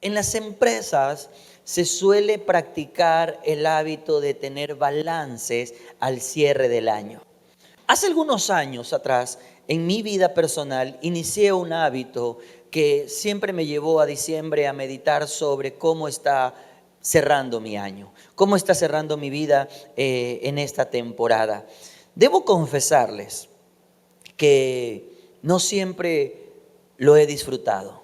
En las empresas se suele practicar el hábito de tener balances al cierre del año. Hace algunos años atrás, en mi vida personal, inicié un hábito que siempre me llevó a diciembre a meditar sobre cómo está cerrando mi año, cómo está cerrando mi vida en esta temporada. Debo confesarles que no siempre lo he disfrutado.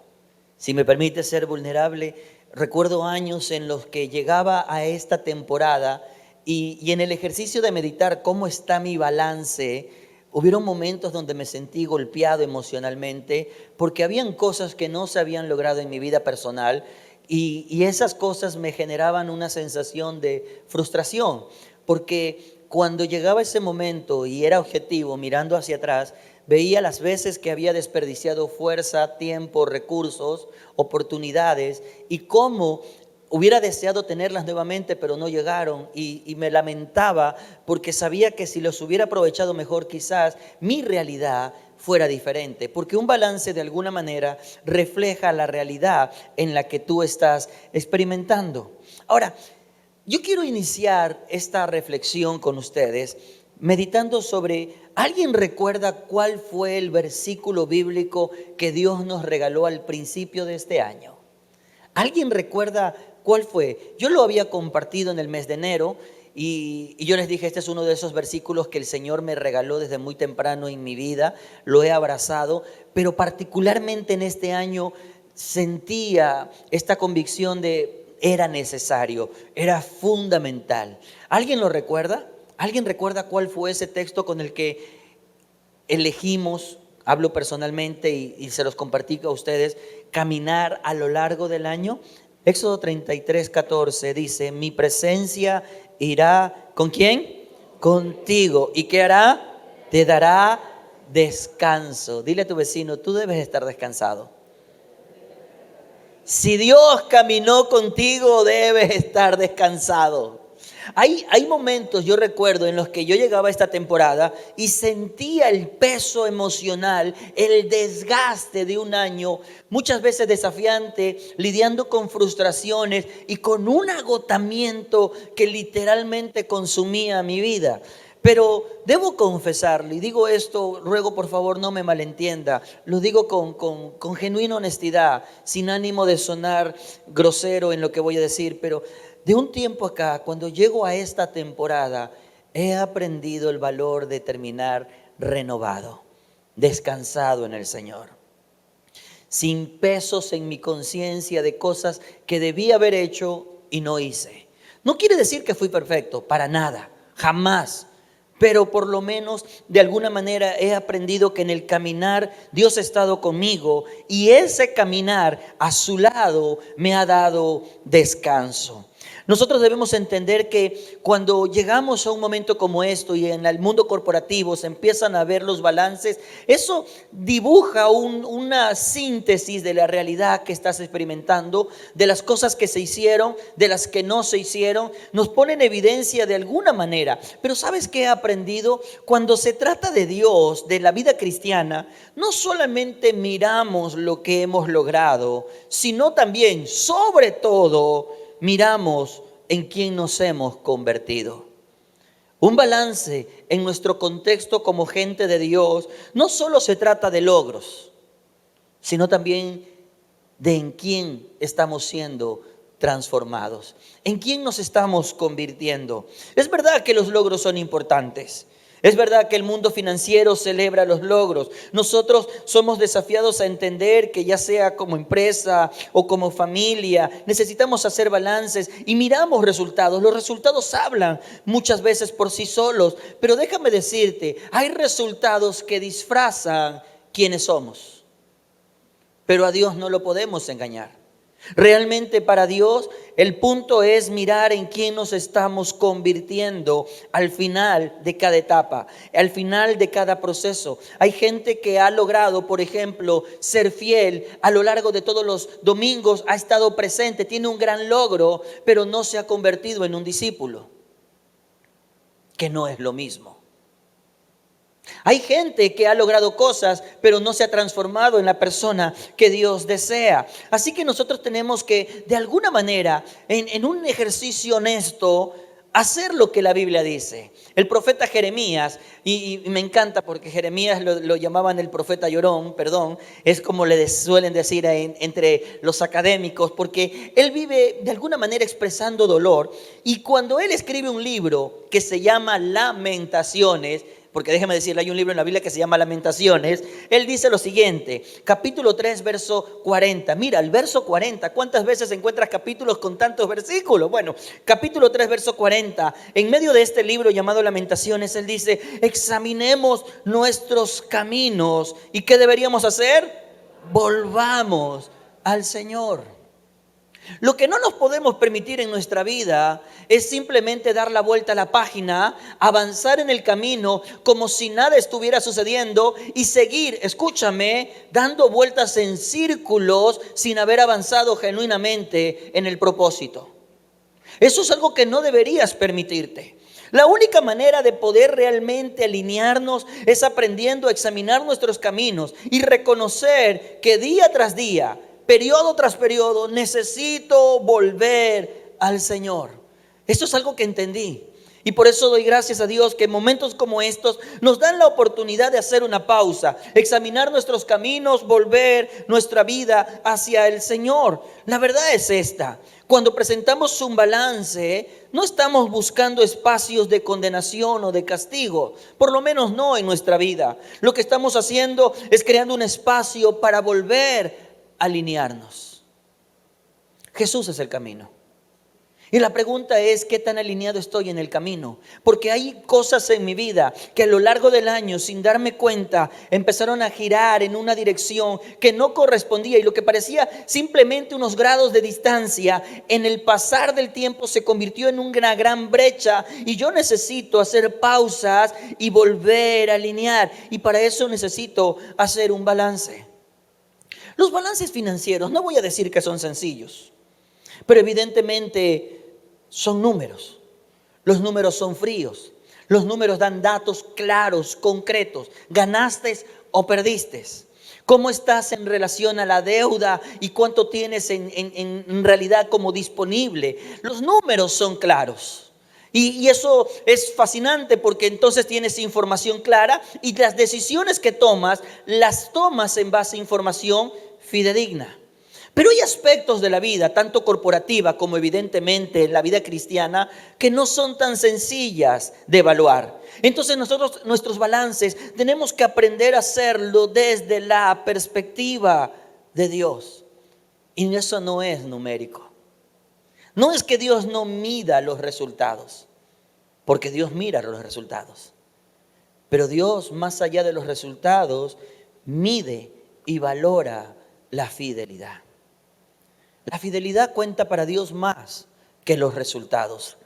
Si me permite ser vulnerable, recuerdo años en los que llegaba a esta temporada y en el ejercicio de meditar cómo está mi balance, hubieron momentos donde me sentí golpeado emocionalmente porque habían cosas que no se habían logrado en mi vida personal y esas cosas me generaban una sensación de frustración, porque cuando llegaba ese momento y era objetivo mirando hacia atrás, veía las veces que había desperdiciado fuerza, tiempo, recursos, oportunidades y cómo hubiera deseado tenerlas nuevamente, pero no llegaron y me lamentaba porque sabía que si los hubiera aprovechado mejor, quizás mi realidad fuera diferente, porque un balance de alguna manera refleja la realidad en la que tú estás experimentando. Ahora, yo quiero iniciar esta reflexión con ustedes meditando sobre, ¿alguien recuerda cuál fue el versículo bíblico que Dios nos regaló al principio de este año? ¿Alguien recuerda cuál fue? Yo lo había compartido en el mes de enero y yo les dije, este es uno de esos versículos que el Señor me regaló desde muy temprano en mi vida, lo he abrazado, pero particularmente en este año sentía esta convicción de era necesario, era fundamental. ¿Alguien lo recuerda? ¿Alguien recuerda cuál fue ese texto con el que elegimos, hablo personalmente y se los compartí a ustedes, caminar a lo largo del año? Éxodo 33:14 dice, mi presencia irá, ¿con quién? Contigo. ¿Y qué hará? Te dará descanso. Dile a tu vecino, tú debes estar descansado. Si Dios caminó contigo, debes estar descansado. Hay momentos, yo recuerdo, en los que yo llegaba a esta temporada y sentía el peso emocional, el desgaste de un año, muchas veces desafiante, lidiando con frustraciones y con un agotamiento que literalmente consumía mi vida. Pero debo confesarlo, y digo esto, ruego por favor no me malentienda, lo digo con genuina honestidad, sin ánimo de sonar grosero en lo que voy a decir, pero de un tiempo acá, cuando llego a esta temporada, he aprendido el valor de terminar renovado, descansado en el Señor, sin pesos en mi conciencia de cosas que debía haber hecho y no hice. No quiere decir que fui perfecto, para nada, jamás. Pero por lo menos de alguna manera he aprendido que en el caminar Dios ha estado conmigo y ese caminar a su lado me ha dado descanso. Nosotros debemos entender que cuando llegamos a un momento como esto y en el mundo corporativo se empiezan a ver los balances, eso dibuja una síntesis de la realidad que estás experimentando, de las cosas que se hicieron, de las que no se hicieron, nos pone en evidencia de alguna manera. Pero ¿sabes qué he aprendido? Cuando se trata de Dios, de la vida cristiana, no solamente miramos lo que hemos logrado, sino también, sobre todo, miramos en quién nos hemos convertido. Un balance en nuestro contexto como gente de Dios no solo se trata de logros, sino también de en quién estamos siendo transformados, en quién nos estamos convirtiendo. Es verdad que los logros son importantes. Es verdad que el mundo financiero celebra los logros. Nosotros somos desafiados a entender que ya sea como empresa o como familia, necesitamos hacer balances y miramos resultados. Los resultados hablan muchas veces por sí solos, pero déjame decirte, hay resultados que disfrazan quiénes somos, pero a Dios no lo podemos engañar. Realmente para Dios el punto es mirar en quién nos estamos convirtiendo al final de cada etapa, al final de cada proceso. Hay gente que ha logrado, por ejemplo, ser fiel a lo largo de todos los domingos, ha estado presente, tiene un gran logro, pero no se ha convertido en un discípulo, que no es lo mismo. Hay gente que ha logrado cosas, pero no se ha transformado en la persona que Dios desea. Así que nosotros tenemos que, de alguna manera, en un ejercicio honesto, hacer lo que la Biblia dice. El profeta Jeremías, y me encanta porque Jeremías lo llamaban el profeta llorón, perdón, es como le suelen decir entre los académicos, porque él vive de alguna manera expresando dolor. Y cuando él escribe un libro que se llama Lamentaciones, porque déjeme decirle, hay un libro en la Biblia que se llama Lamentaciones, él dice lo siguiente, capítulo 3, verso 40. Mira, el verso 40, ¿cuántas veces encuentras capítulos con tantos versículos? Bueno, capítulo 3, verso 40, en medio de este libro llamado Lamentaciones, él dice, examinemos nuestros caminos. ¿Y qué deberíamos hacer? Volvamos al Señor. Lo que no nos podemos permitir en nuestra vida es simplemente dar la vuelta a la página, avanzar en el camino como si nada estuviera sucediendo y seguir, escúchame, dando vueltas en círculos sin haber avanzado genuinamente en el propósito. Eso es algo que no deberías permitirte. La única manera de poder realmente alinearnos es aprendiendo a examinar nuestros caminos y reconocer que día tras día, periodo tras periodo, necesito volver al Señor. Esto es algo que entendí. Y por eso doy gracias a Dios que en momentos como estos nos dan la oportunidad de hacer una pausa, examinar nuestros caminos, volver nuestra vida hacia el Señor. La verdad es esta: cuando presentamos un balance, no estamos buscando espacios de condenación o de castigo, por lo menos no en nuestra vida. Lo que estamos haciendo es creando un espacio para volver a alinearnos. Jesús es el camino. Y la pregunta es, ¿qué tan alineado estoy en el camino? Porque hay cosas en mi vida que a lo largo del año, sin darme cuenta, empezaron a girar en una dirección que no correspondía, y lo que parecía simplemente unos grados de distancia, en el pasar del tiempo se convirtió en una gran brecha, y yo necesito hacer pausas y volver a alinear, y para eso necesito hacer un balance. Los balances financieros, no voy a decir que son sencillos, pero evidentemente son números. Los números son fríos. Los números dan datos claros, concretos. ¿Ganaste o perdiste? ¿Cómo estás en relación a la deuda y cuánto tienes en realidad como disponible? Los números son claros. Y eso es fascinante porque entonces tienes información clara y las decisiones que tomas, las tomas en base a información fidedigna. Pero hay aspectos de la vida, tanto corporativa como evidentemente en la vida cristiana, que no son tan sencillas de evaluar. Entonces nosotros, nuestros balances, tenemos que aprender a hacerlo desde la perspectiva de Dios. Y eso no es numérico. No es que Dios no mida los resultados, porque Dios mira los resultados. Pero Dios, más allá de los resultados, mide y valora la fidelidad. La fidelidad cuenta para Dios más que los resultados.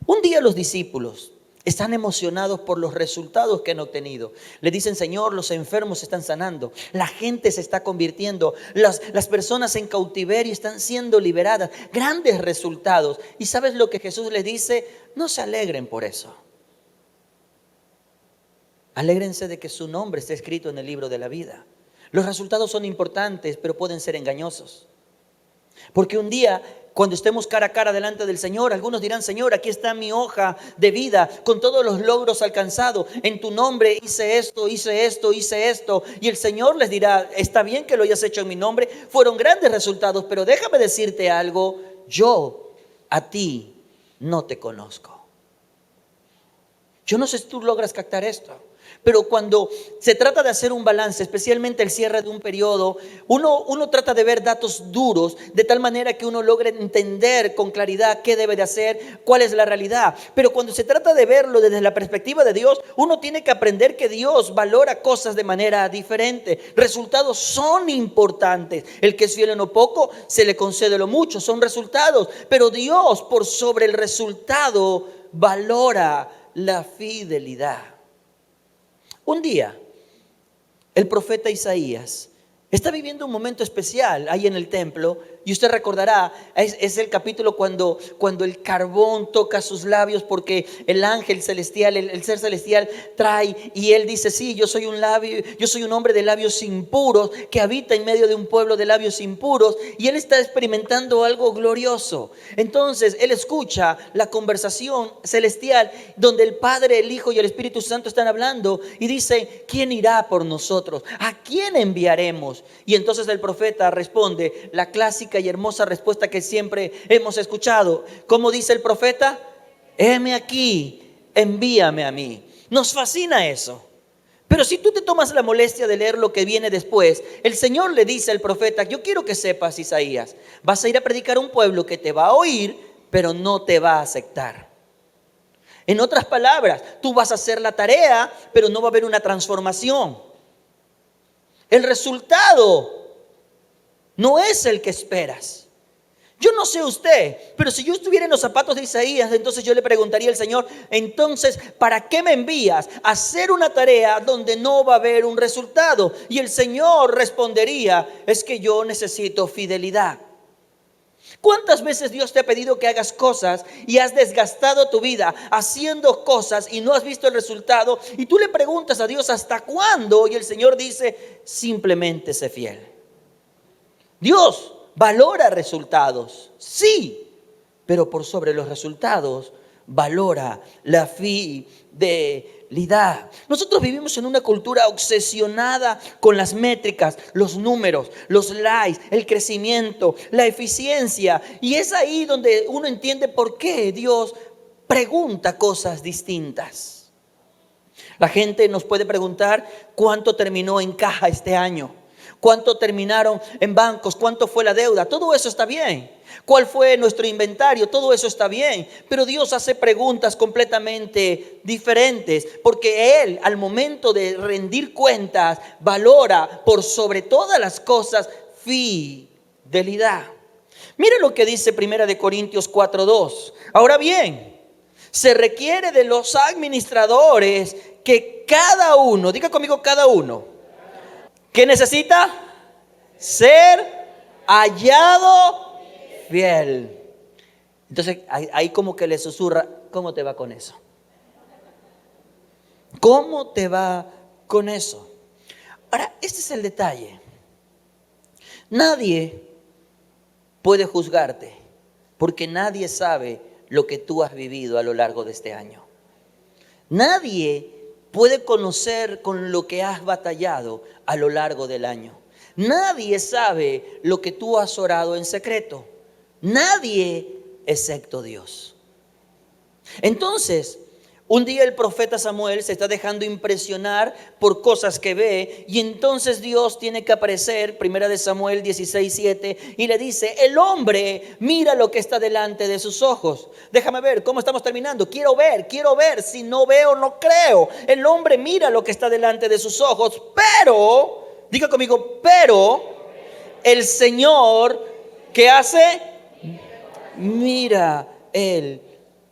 Un día los discípulos están emocionados por los resultados que han obtenido. Le dicen, Señor, los enfermos se están sanando, la gente se está convirtiendo, las personas en cautiverio están siendo liberadas. Grandes resultados. ¿Y sabes lo que Jesús les dice? No se alegren por eso. Alégrense de que su nombre esté escrito en el libro de la vida. Los resultados son importantes, pero pueden ser engañosos. Porque un día, cuando estemos cara a cara delante del Señor, algunos dirán, Señor, aquí está mi hoja de vida con todos los logros alcanzados. En tu nombre hice esto, hice esto, hice esto. Y el Señor les dirá, está bien que lo hayas hecho en mi nombre, fueron grandes resultados, pero déjame decirte algo, yo a ti no te conozco. Yo no sé si tú logras captar esto. Pero cuando se trata de hacer un balance, especialmente el cierre de un periodo, uno trata de ver datos duros de tal manera que uno logre entender con claridad qué debe de hacer, cuál es la realidad. Pero cuando se trata de verlo desde la perspectiva de Dios, uno tiene que aprender que Dios valora cosas de manera diferente. Resultados son importantes. El que es fiel en lo poco, se le concede lo mucho. Son resultados. Pero Dios, por sobre el resultado, valora la fidelidad. Un día, el profeta Isaías está viviendo un momento especial ahí en el templo y usted recordará, es el capítulo cuando el carbón toca sus labios, porque el ángel celestial, el ser celestial trae, y él dice, sí, yo soy un hombre de labios impuros, que habita en medio de un pueblo de labios impuros, y él está experimentando algo glorioso. Entonces él escucha la conversación celestial, donde el Padre, el Hijo y el Espíritu Santo están hablando, y dice, ¿quién irá por nosotros? ¿A quién enviaremos? Y entonces el profeta responde la clásica y hermosa respuesta que siempre hemos escuchado. ¿Cómo dice el profeta? Heme aquí, envíame a mí. Nos fascina eso. Pero si tú te tomas la molestia de leer lo que viene después, el Señor le dice al profeta, yo quiero que sepas, Isaías, vas a ir a predicar a un pueblo que te va a oír, pero no te va a aceptar. En otras palabras, tú vas a hacer la tarea, pero no va a haber una transformación. El resultado no es el que esperas. Yo no sé usted, pero si yo estuviera en los zapatos de Isaías, entonces yo le preguntaría al Señor, entonces, ¿para qué me envías a hacer una tarea donde no va a haber un resultado? Y el Señor respondería, es que yo necesito fidelidad. ¿Cuántas veces Dios te ha pedido que hagas cosas y has desgastado tu vida haciendo cosas y no has visto el resultado? Y tú le preguntas a Dios, ¿hasta cuándo? Y el Señor dice, simplemente sé fiel. Dios valora resultados, sí, pero por sobre los resultados valora la fidelidad. Nosotros vivimos en una cultura obsesionada con las métricas, los números, los likes, el crecimiento, la eficiencia. Y es ahí donde uno entiende por qué Dios pregunta cosas distintas. La gente nos puede preguntar cuánto terminó en caja este año, cuánto terminaron en bancos, cuánto fue la deuda. Todo eso está bien. ¿Cuál fue nuestro inventario? Todo eso está bien. Pero Dios hace preguntas completamente diferentes, porque Él, al momento de rendir cuentas, valora por sobre todas las cosas fidelidad. Mire lo que dice 1 Corintios 4:2. Ahora bien, se requiere de los administradores que cada uno, diga conmigo cada uno, ¿qué necesita? Ser hallado fiel. Entonces ahí como que le susurra, ¿cómo te va con eso? ¿Cómo te va con eso? Ahora, este es el detalle. Nadie puede juzgarte, porque nadie sabe lo que tú has vivido a lo largo de este año. Nadie puede conocer con lo que has batallado a lo largo del año. Nadie sabe lo que tú has orado en secreto. Nadie excepto Dios. Entonces, un día el profeta Samuel se está dejando impresionar por cosas que ve, y entonces Dios tiene que aparecer, 1 Samuel 16:7, y le dice, el hombre mira lo que está delante de sus ojos. Déjame ver, ¿cómo estamos terminando? Quiero ver, si no veo no creo. El hombre mira lo que está delante de sus ojos, pero, diga conmigo, pero el Señor, ¿qué hace? Mira el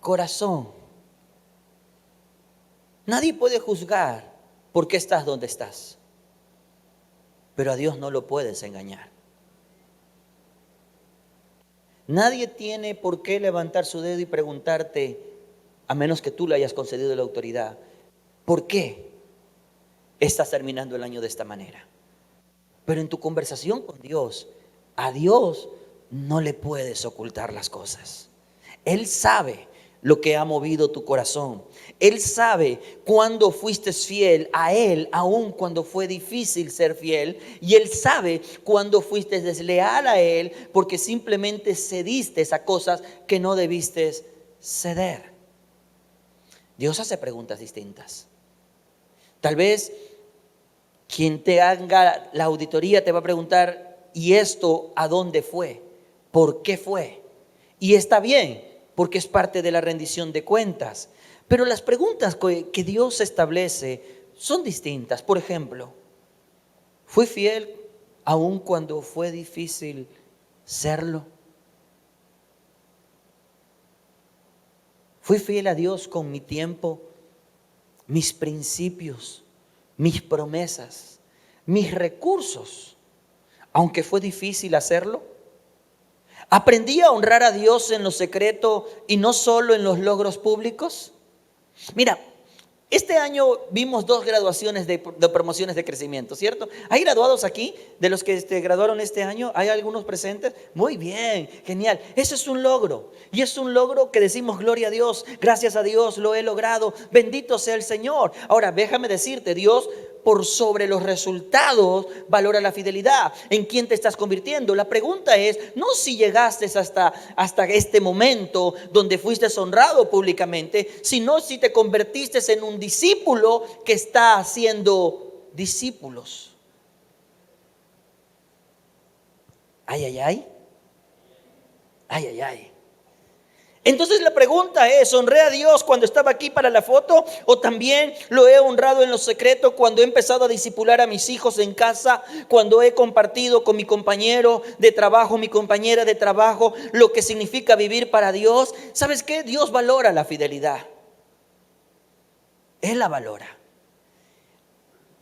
corazón. Nadie puede juzgar por qué estás donde estás, pero a Dios no lo puedes engañar. Nadie tiene por qué levantar su dedo y preguntarte, a menos que tú le hayas concedido la autoridad, ¿por qué estás terminando el año de esta manera? Pero en tu conversación con Dios, a Dios no le puedes ocultar las cosas. Él sabe lo que ha movido tu corazón. Él sabe cuándo fuiste fiel a Él, aun cuando fue difícil ser fiel. Y Él sabe cuándo fuiste desleal a Él, porque simplemente cediste a cosas que no debiste ceder. Dios hace preguntas distintas. Tal vez quien te haga la auditoría te va a preguntar, ¿y esto a dónde fue? ¿Por qué fue? Y está bien, porque es parte de la rendición de cuentas. Pero las preguntas que Dios establece son distintas. Por ejemplo, ¿fui fiel aun cuando fue difícil serlo? ¿Fui fiel a Dios con mi tiempo, mis principios, mis promesas, mis recursos, aunque fue difícil hacerlo? ¿Aprendí a honrar a Dios en lo secreto y no solo en los logros públicos? Mira, este año vimos 2 graduaciones de promociones de crecimiento, ¿cierto? ¿Hay graduados aquí de los que graduaron este año? ¿Hay algunos presentes? Muy bien, genial. Eso es un logro. Y es un logro que decimos gloria a Dios, gracias a Dios lo he logrado, bendito sea el Señor. Ahora, déjame decirte, Dios por sobre los resultados valora la fidelidad. ¿En quién te estás convirtiendo? La pregunta es, no si llegaste hasta este momento donde fuiste honrado públicamente, sino si te convertiste en un discípulo que está haciendo discípulos. Ay, ay, ay. Ay, ay, ay. Entonces la pregunta es, ¿honré a Dios cuando estaba aquí para la foto? ¿O también lo he honrado en lo secreto cuando he empezado a discipular a mis hijos en casa? Cuando he compartido con mi compañero de trabajo, mi compañera de trabajo, lo que significa vivir para Dios. ¿Sabes qué? Dios valora la fidelidad. Él la valora.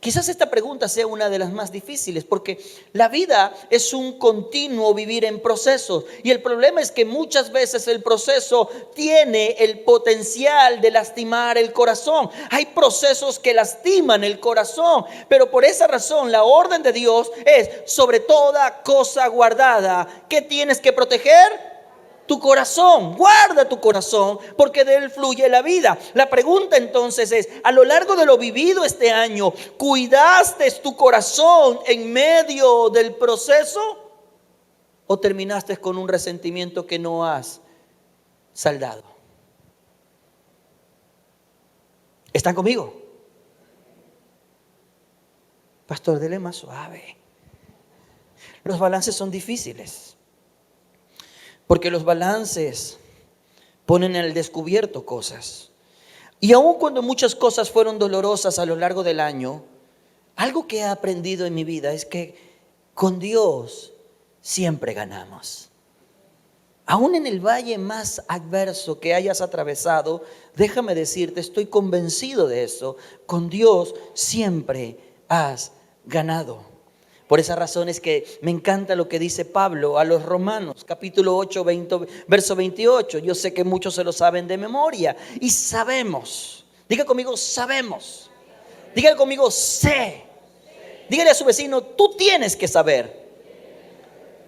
Quizás esta pregunta sea una de las más difíciles, porque la vida es un continuo vivir en procesos. Y el problema es que muchas veces el proceso tiene el potencial de lastimar el corazón. Hay procesos que lastiman el corazón, pero por esa razón la orden de Dios es sobre toda cosa guardada. ¿Qué tienes que proteger? Tu corazón, guarda tu corazón, porque de él fluye la vida. La pregunta entonces es, a lo largo de lo vivido este año, ¿cuidaste tu corazón en medio del proceso? ¿O terminaste con un resentimiento que no has saldado? ¿Están conmigo? Pastor, dele más suave. Los balances son difíciles. Porque los balances ponen al descubierto cosas. Y aun cuando muchas cosas fueron dolorosas a lo largo del año, algo que he aprendido en mi vida es que con Dios siempre ganamos. Aún en el valle más adverso que hayas atravesado, déjame decirte, estoy convencido de eso, con Dios siempre has ganado. Por esa razón es que me encanta lo que dice Pablo a los Romanos, capítulo 8, verso 28. Yo sé que muchos se lo saben de memoria. Y sabemos, diga conmigo, sabemos. Dígale conmigo, sé. Dígale a su vecino, tú tienes que saber.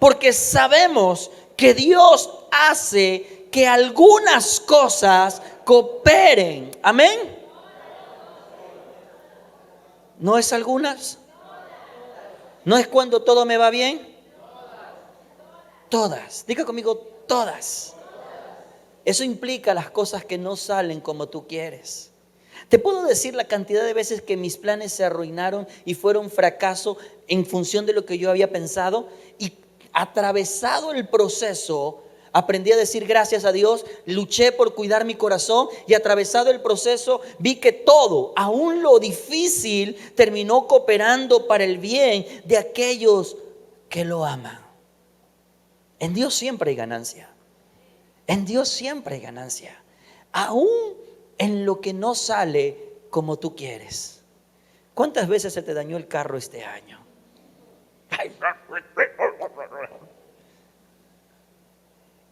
Porque sabemos que Dios hace que algunas cosas cooperen. Amén. ¿No es algunas? ¿No es cuando todo me va bien? Todas. Diga conmigo, todas. Eso implica las cosas que no salen como tú quieres. Te puedo decir la cantidad de veces que mis planes se arruinaron y fueron fracaso en función de lo que yo había pensado. Y atravesado el proceso, aprendí a decir gracias a Dios, luché por cuidar mi corazón y atravesado el proceso vi que todo, aún lo difícil, terminó cooperando para el bien de aquellos que lo aman. En Dios siempre hay ganancia. En Dios siempre hay ganancia. Aún en lo que no sale como tú quieres. ¿Cuántas veces se te dañó el carro este año?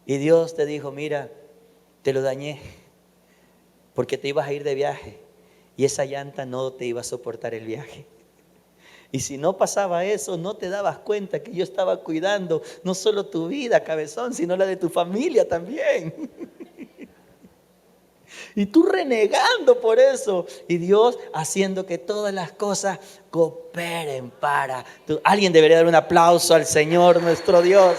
Y Dios te dijo, mira, te lo dañé porque te ibas a ir de viaje y esa llanta no te iba a soportar el viaje. Y si no pasaba eso, no te dabas cuenta que yo estaba cuidando no solo tu vida, cabezón, sino la de tu familia también. Y tú renegando por eso. Y Dios haciendo que todas las cosas cooperen para tú. Alguien debería dar un aplauso al Señor nuestro Dios.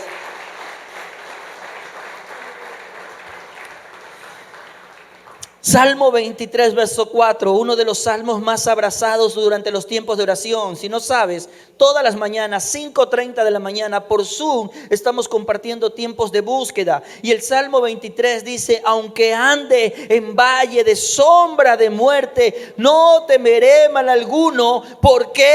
Salmo 23, verso 4, uno de los salmos más abrazados durante los tiempos de oración. Si no sabes, todas las mañanas, 5:30 de la mañana, por Zoom, estamos compartiendo tiempos de búsqueda. Y el Salmo 23 dice, aunque ande en valle de sombra de muerte, no temeré mal alguno, porque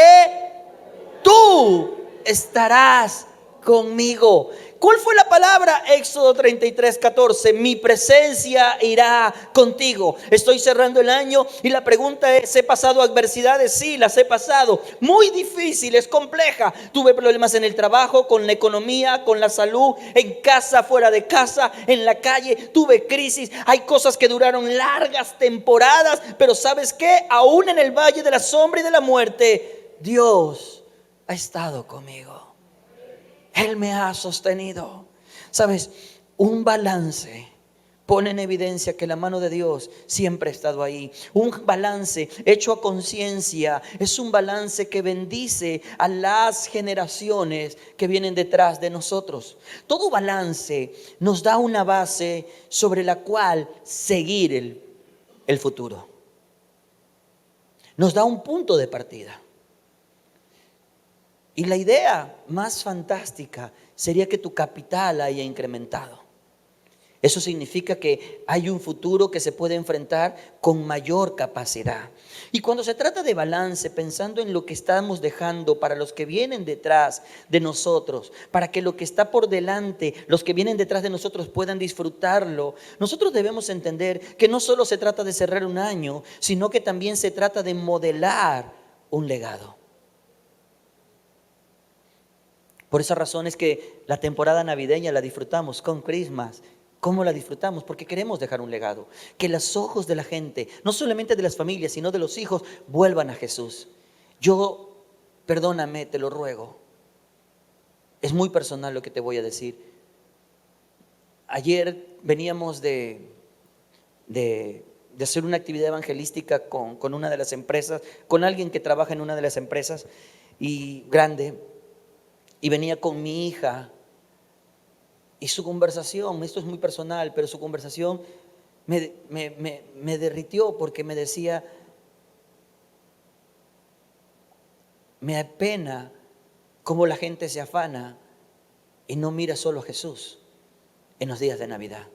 tú estarás conmigo. ¿Cuál fue la palabra? Éxodo 33:14. Mi presencia irá contigo. Estoy cerrando el año y la pregunta es: ¿he pasado adversidades? Sí, las he pasado. Muy difíciles, complejas. Tuve problemas en el trabajo, con la economía, con la salud, en casa, fuera de casa, en la calle. Tuve crisis. Hay cosas que duraron largas temporadas, pero ¿sabes qué? Aún en el valle de la sombra y de la muerte, Dios ha estado conmigo. Él me ha sostenido. ¿Sabes? Un balance pone en evidencia que la mano de Dios siempre ha estado ahí. Un balance hecho a conciencia es un balance que bendice a las generaciones que vienen detrás de nosotros. Todo balance nos da una base sobre la cual seguir el futuro. Nos da un punto de partida. Y la idea más fantástica sería que tu capital haya incrementado. Eso significa que hay un futuro que se puede enfrentar con mayor capacidad. Y cuando se trata de balance, pensando en lo que estamos dejando para los que vienen detrás de nosotros, para que lo que está por delante, los que vienen detrás de nosotros puedan disfrutarlo, nosotros debemos entender que no solo se trata de cerrar un año, sino que también se trata de modelar un legado. Por esa razón es que la temporada navideña la disfrutamos con Christmas. ¿Cómo la disfrutamos? Porque queremos dejar un legado. Que los ojos de la gente, no solamente de las familias, sino de los hijos, vuelvan a Jesús. Perdóname, te lo ruego. Es muy personal lo que te voy a decir. Ayer veníamos de hacer una actividad evangelística con una de las empresas, con alguien que trabaja en una de las empresas y grande. Y venía con mi hija y su conversación, esto es muy personal, pero su conversación me derritió porque me decía: me apena cómo la gente se afana y no mira solo a Jesús en los días de Navidad.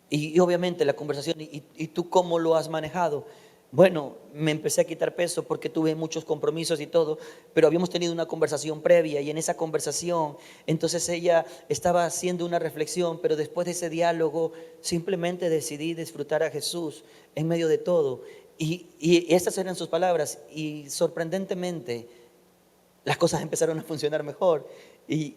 Y obviamente la conversación, ¿y tú cómo lo has manejado? Bueno, me empecé a quitar peso porque tuve muchos compromisos y todo, pero habíamos tenido una conversación previa y en esa conversación, entonces ella estaba haciendo una reflexión, pero después de ese diálogo simplemente decidí disfrutar a Jesús en medio de todo. Y estas eran sus palabras y sorprendentemente las cosas empezaron a funcionar mejor. Y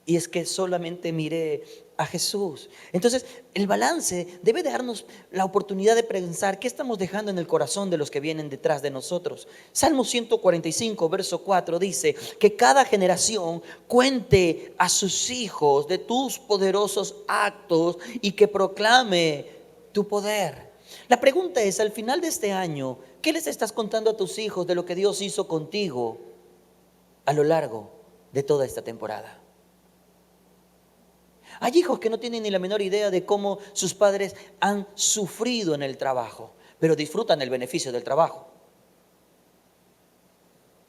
es que solamente miré a Jesús. Entonces, el balance debe darnos la oportunidad de pensar qué estamos dejando en el corazón de los que vienen detrás de nosotros. Salmo 145, verso 4 dice: que cada generación cuente a sus hijos de tus poderosos actos y que proclame tu poder. La pregunta es, al final de este año, ¿qué les estás contando a tus hijos de lo que Dios hizo contigo a lo largo de toda esta temporada? Hay hijos que no tienen ni la menor idea de cómo sus padres han sufrido en el trabajo, pero disfrutan el beneficio del trabajo.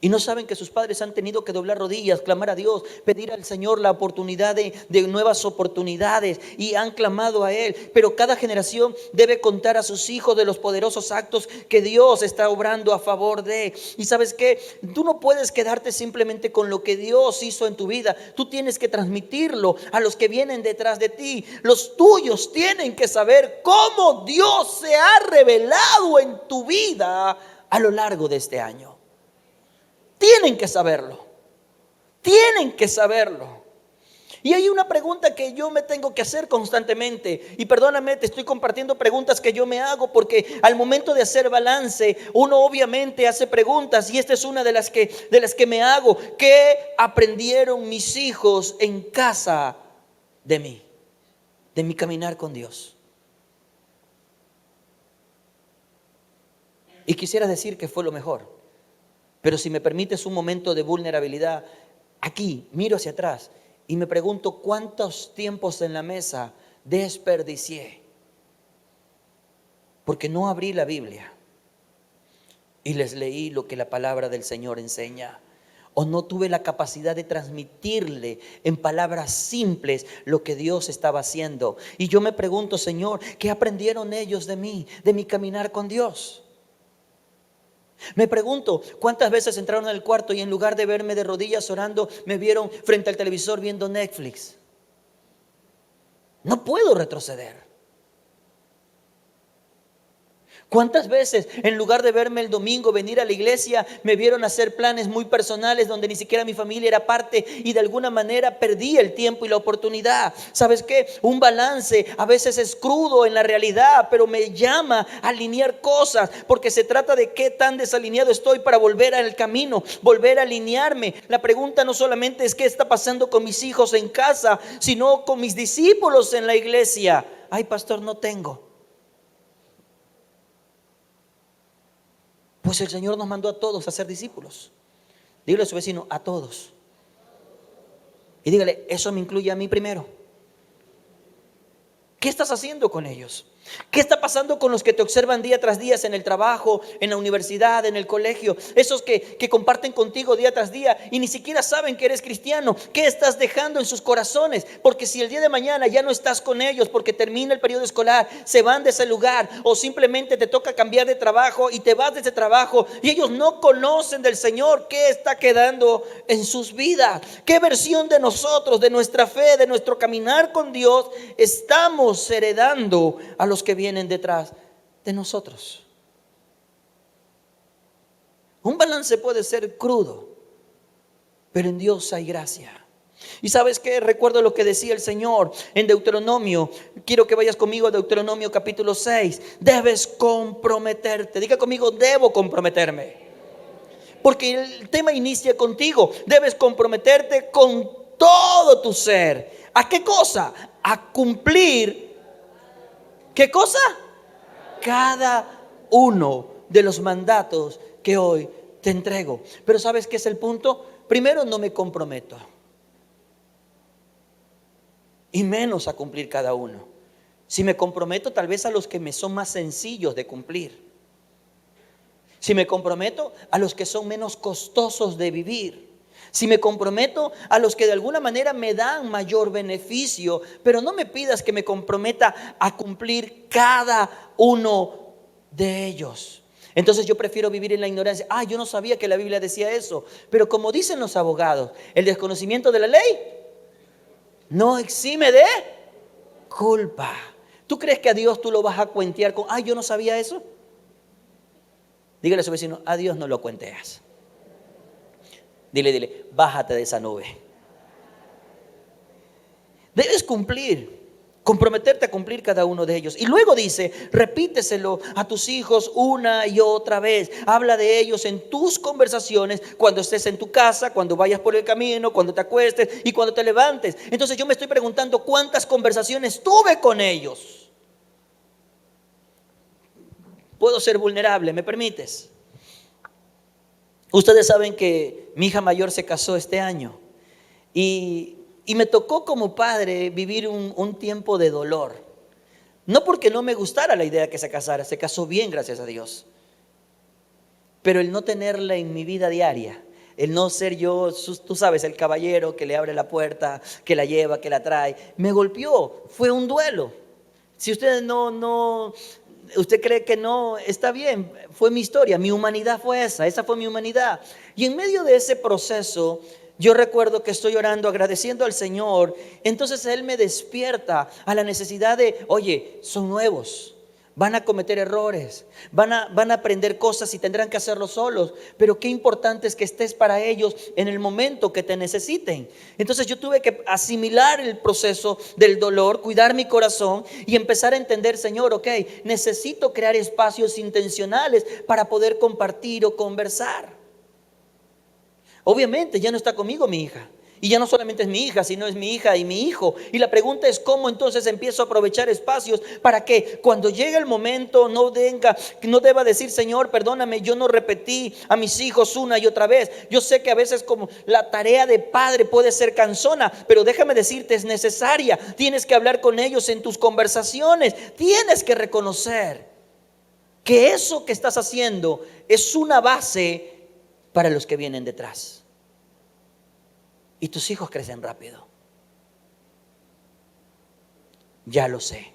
Y no saben que sus padres han tenido que doblar rodillas, clamar a Dios, pedir al Señor la oportunidad de nuevas oportunidades, y han clamado a Él. Pero cada generación debe contar a sus hijos de los poderosos actos que Dios está obrando a favor de. Y ¿sabes qué? Tú no puedes quedarte simplemente con lo que Dios hizo en tu vida. Tú tienes que transmitirlo a los que vienen detrás de ti. Los tuyos tienen que saber cómo Dios se ha revelado en tu vida a lo largo de este año. Tienen que saberlo. Tienen que saberlo. Y hay una pregunta que yo me tengo que hacer constantemente. Y perdóname, te estoy compartiendo preguntas que yo me hago, porque al momento de hacer balance, uno obviamente hace preguntas. Y esta es una de las que me hago. ¿Qué aprendieron mis hijos en casa de mí? De mi caminar con Dios. Y quisiera decir que fue lo mejor. Pero si me permites un momento de vulnerabilidad, aquí miro hacia atrás y me pregunto cuántos tiempos en la mesa desperdicié porque no abrí la Biblia y les leí lo que la palabra del Señor enseña, o no tuve la capacidad de transmitirle en palabras simples lo que Dios estaba haciendo. Y yo me pregunto: Señor, ¿qué aprendieron ellos de mí, de mi caminar con Dios? Me pregunto, ¿cuántas veces entraron al cuarto y en lugar de verme de rodillas orando, me vieron frente al televisor viendo Netflix? No puedo retroceder. ¿Cuántas veces en lugar de verme el domingo venir a la iglesia, me vieron hacer planes muy personales donde ni siquiera mi familia era parte y de alguna manera perdí el tiempo y la oportunidad? ¿Sabes qué? Un balance a veces es crudo en la realidad, pero me llama a alinear cosas, porque se trata de qué tan desalineado estoy para volver al camino, volver a alinearme. La pregunta no solamente es qué está pasando con mis hijos en casa, sino con mis discípulos en la iglesia. Ay, pastor, no tengo. Pues el Señor nos mandó a todos a ser discípulos. Dígale a su vecino, a todos. Y dígale, eso me incluye a mí primero. ¿Qué estás haciendo con ellos? ¿Qué está pasando con los que te observan día tras día en el trabajo, en la universidad, en el colegio? Esos que comparten contigo día tras día y ni siquiera saben que eres cristiano. ¿Qué estás dejando en sus corazones? Porque si el día de mañana ya no estás con ellos porque termina el periodo escolar, se van de ese lugar o simplemente te toca cambiar de trabajo y te vas de ese trabajo y ellos no conocen del Señor, ¿qué está quedando en sus vidas? ¿Qué versión de nosotros, de nuestra fe, de nuestro caminar con Dios estamos heredando a los que vienen detrás de nosotros? Un balance puede ser crudo, pero en Dios hay gracia. Y sabes qué, recuerdo lo que decía el Señor en Deuteronomio. Quiero que vayas conmigo a Deuteronomio capítulo 6. Debes comprometerte. Diga conmigo, debo comprometerme. Porque el tema inicia contigo. Debes comprometerte con todo tu ser. ¿A qué cosa? A cumplir. ¿Qué cosa? Cada uno de los mandatos que hoy te entrego. Pero ¿sabes qué es el punto? Primero, no me comprometo, y menos a cumplir cada uno. Si me comprometo, tal vez a los que me son más sencillos de cumplir. Si me comprometo, a los que son menos costosos de vivir. Si me comprometo, a los que de alguna manera me dan mayor beneficio. Pero no me pidas que me comprometa a cumplir cada uno de ellos. Entonces yo prefiero vivir en la ignorancia. Yo no sabía que la Biblia decía eso. Pero como dicen los abogados, el desconocimiento de la ley no exime de culpa. ¿Tú crees que a Dios tú lo vas a cuentear con, yo no sabía eso? Dígale a su vecino, a Dios no lo cuenteas. Dile, bájate de esa nube. Debes cumplir, comprometerte a cumplir cada uno de ellos. Y luego dice, repíteselo a tus hijos una y otra vez. Habla de ellos en tus conversaciones, cuando estés en tu casa, cuando vayas por el camino, cuando te acuestes y cuando te levantes. Entonces yo me estoy preguntando, ¿cuántas conversaciones tuve con ellos? Puedo ser vulnerable, ¿me permites? Ustedes saben que mi hija mayor se casó este año y me tocó como padre vivir un tiempo de dolor. No porque no me gustara la idea que se casara, se casó bien, gracias a Dios. Pero el no tenerla en mi vida diaria, el no ser yo, tú sabes, el caballero que le abre la puerta, que la lleva, que la trae, me golpeó, fue un duelo. Si usted usted cree que no, está bien, fue mi historia, mi humanidad fue esa fue mi humanidad. Y en medio de ese proceso, yo recuerdo que estoy orando, agradeciendo al Señor. Entonces Él me despierta a la necesidad de, oye, son nuevos, van a cometer errores, van a aprender cosas y tendrán que hacerlo solos, pero qué importante es que estés para ellos en el momento que te necesiten. Entonces yo tuve que asimilar el proceso del dolor, cuidar mi corazón y empezar a entender, Señor, necesito crear espacios intencionales para poder compartir o conversar. Obviamente ya no está conmigo mi hija. Y ya no solamente es mi hija, sino es mi hija y mi hijo. Y la pregunta es cómo entonces empiezo a aprovechar espacios para que cuando llegue el momento no deba decir, Señor, perdóname, yo no repetí a mis hijos una y otra vez. Yo sé que a veces como la tarea de padre puede ser cansona, pero déjame decirte, es necesaria. Tienes que hablar con ellos en tus conversaciones. Tienes que reconocer que eso que estás haciendo es una base para los que vienen detrás. Y tus hijos crecen rápido. Ya lo sé.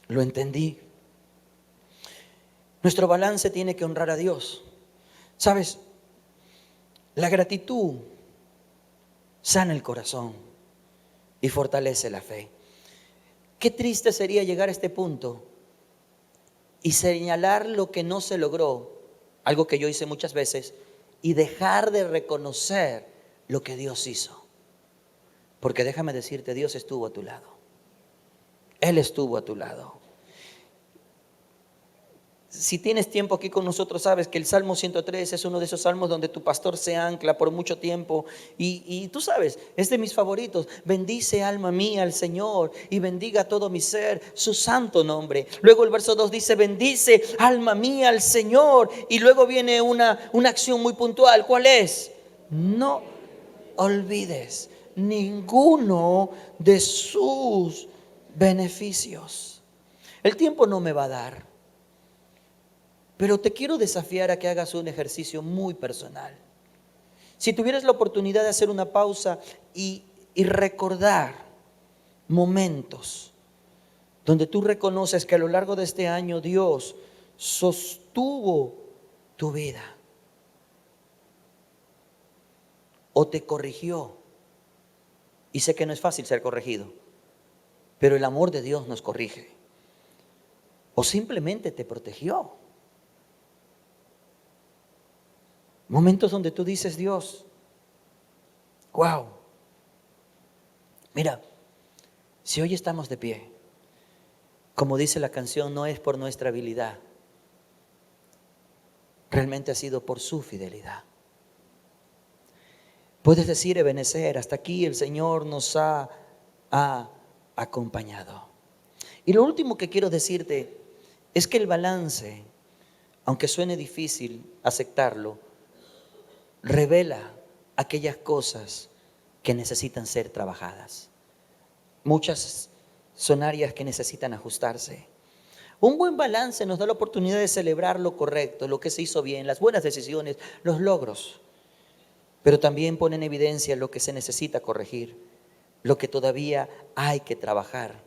Lo entendí. Nuestro balance tiene que honrar a Dios. ¿Sabes? La gratitud sana el corazón y fortalece la fe. Qué triste sería llegar a este punto y señalar lo que no se logró, algo que yo hice muchas veces, y dejar de reconocer lo que Dios hizo. Porque déjame decirte, Dios estuvo a tu lado. Él estuvo a tu lado. Si tienes tiempo aquí con nosotros, sabes que el Salmo 103 es uno de esos salmos donde tu pastor se ancla por mucho tiempo. Y tú sabes, es de mis favoritos. Bendice, alma mía, al Señor, y bendiga todo mi ser su santo nombre. Luego el verso 2 dice, bendice, alma mía, al Señor. Y luego viene una acción muy puntual. ¿Cuál es? No olvides ninguno de sus beneficios. El tiempo no me va a dar, pero te quiero desafiar a que hagas un ejercicio muy personal. Si tuvieras la oportunidad de hacer una pausa y recordar momentos donde tú reconoces que a lo largo de este año Dios sostuvo tu vida o te corrigió. Y sé que no es fácil ser corregido, pero el amor de Dios nos corrige. O simplemente te protegió. Momentos donde tú dices, Dios, wow. Mira, si hoy estamos de pie, como dice la canción, no es por nuestra habilidad. Realmente ha sido por su fidelidad. Puedes decir, Ebenezer, hasta aquí el Señor nos ha acompañado. Y lo último que quiero decirte es que el balance, aunque suene difícil aceptarlo, revela aquellas cosas que necesitan ser trabajadas. Muchas son áreas que necesitan ajustarse. Un buen balance nos da la oportunidad de celebrar lo correcto, lo que se hizo bien, las buenas decisiones, los logros. Pero también pone en evidencia lo que se necesita corregir, lo que todavía hay que trabajar.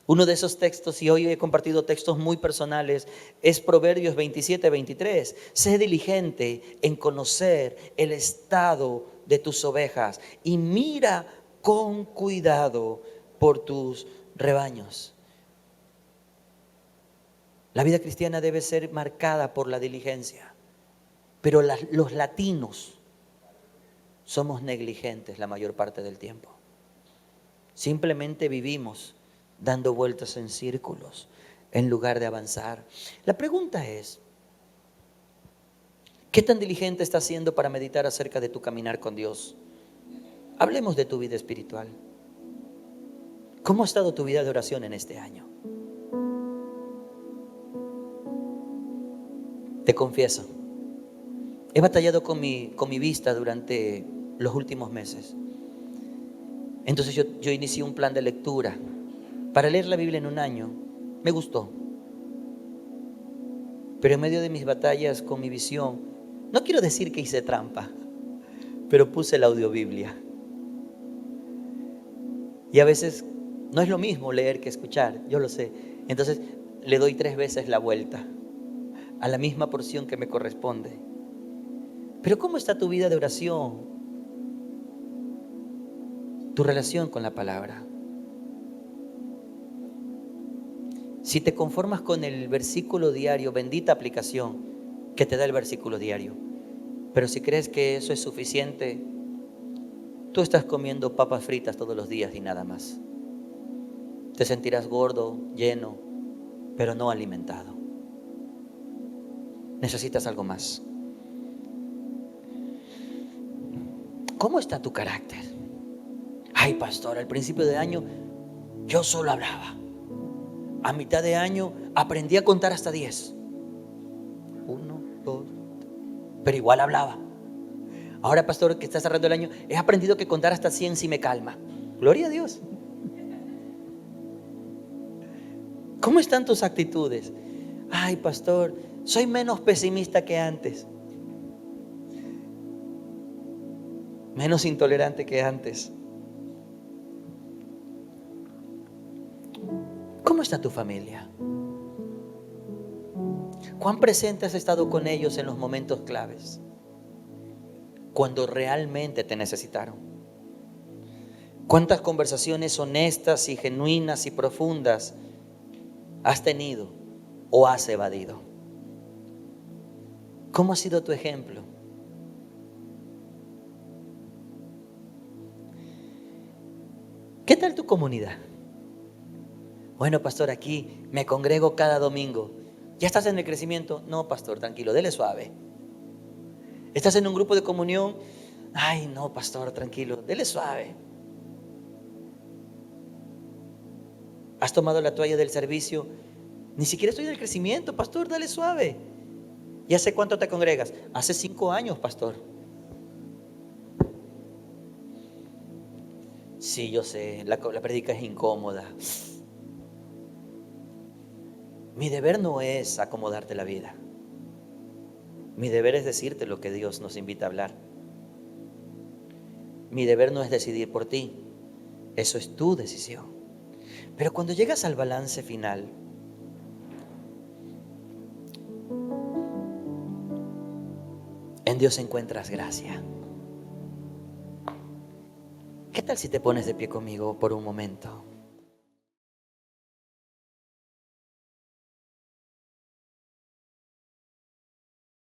Uno de esos textos, y hoy he compartido textos muy personales, es Proverbios 27-23. Sé diligente en conocer el estado de tus ovejas y mira con cuidado por tus rebaños. La vida cristiana debe ser marcada por la diligencia, pero los latinos somos negligentes la mayor parte del tiempo. Simplemente vivimos dando vueltas en círculos en lugar de avanzar. La pregunta es, ¿qué tan diligente estás siendo para meditar acerca de tu caminar con Dios? Hablemos de tu vida espiritual. ¿Cómo ha estado tu vida de oración en este año? Te confieso, he batallado con mi vista durante los últimos meses. Entonces yo inicié un plan de lectura para leer la Biblia en un año. Me gustó. Pero en medio de mis batallas con mi visión, no quiero decir que hice trampa, pero puse la audiobiblia. Y a veces no es lo mismo leer que escuchar, yo lo sé. Entonces le doy 3 veces la vuelta a la misma porción que me corresponde. Pero ¿cómo está tu vida de oración? Tu relación con la palabra. Si te conformas con el versículo diario, bendita aplicación que te da el versículo diario. Pero si crees que eso es suficiente, tú estás comiendo papas fritas todos los días y nada más. Te sentirás gordo, lleno, pero no alimentado. Necesitas algo más. ¿Cómo está tu carácter? Ay, pastor, al principio de año yo solo hablaba. A mitad de año aprendí a contar hasta 10. 1, 2, pero igual hablaba. Ahora, pastor, que está cerrando el año, he aprendido que contar hasta 100 sí me calma. Gloria a Dios. ¿Cómo están tus actitudes? Ay, pastor, soy menos pesimista que antes. Menos intolerante que antes. ¿Cómo está tu familia? ¿Cuán presente has estado con ellos en los momentos claves? Cuando realmente te necesitaron. ¿Cuántas conversaciones honestas y genuinas y profundas has tenido o has evadido? ¿Cómo ha sido tu ejemplo? ¿Qué tal tu comunidad? Bueno, pastor, aquí me congrego cada domingo. ¿Ya estás en el crecimiento? No, pastor, tranquilo, dele suave. ¿Estás en un grupo de comunión? Ay, no, pastor, tranquilo, dele suave. ¿Has tomado la toalla del servicio? Ni siquiera estoy en el crecimiento, pastor, dale suave. ¿Y hace cuánto te congregas? Hace 5 años, pastor. Sí, yo sé, la prédica es incómoda. Mi deber no es acomodarte la vida. Mi deber es decirte lo que Dios nos invita a hablar. Mi deber no es decidir por ti. Eso es tu decisión. Pero cuando llegas al balance final, en Dios encuentras gracia. ¿Qué tal si te pones de pie conmigo por un momento?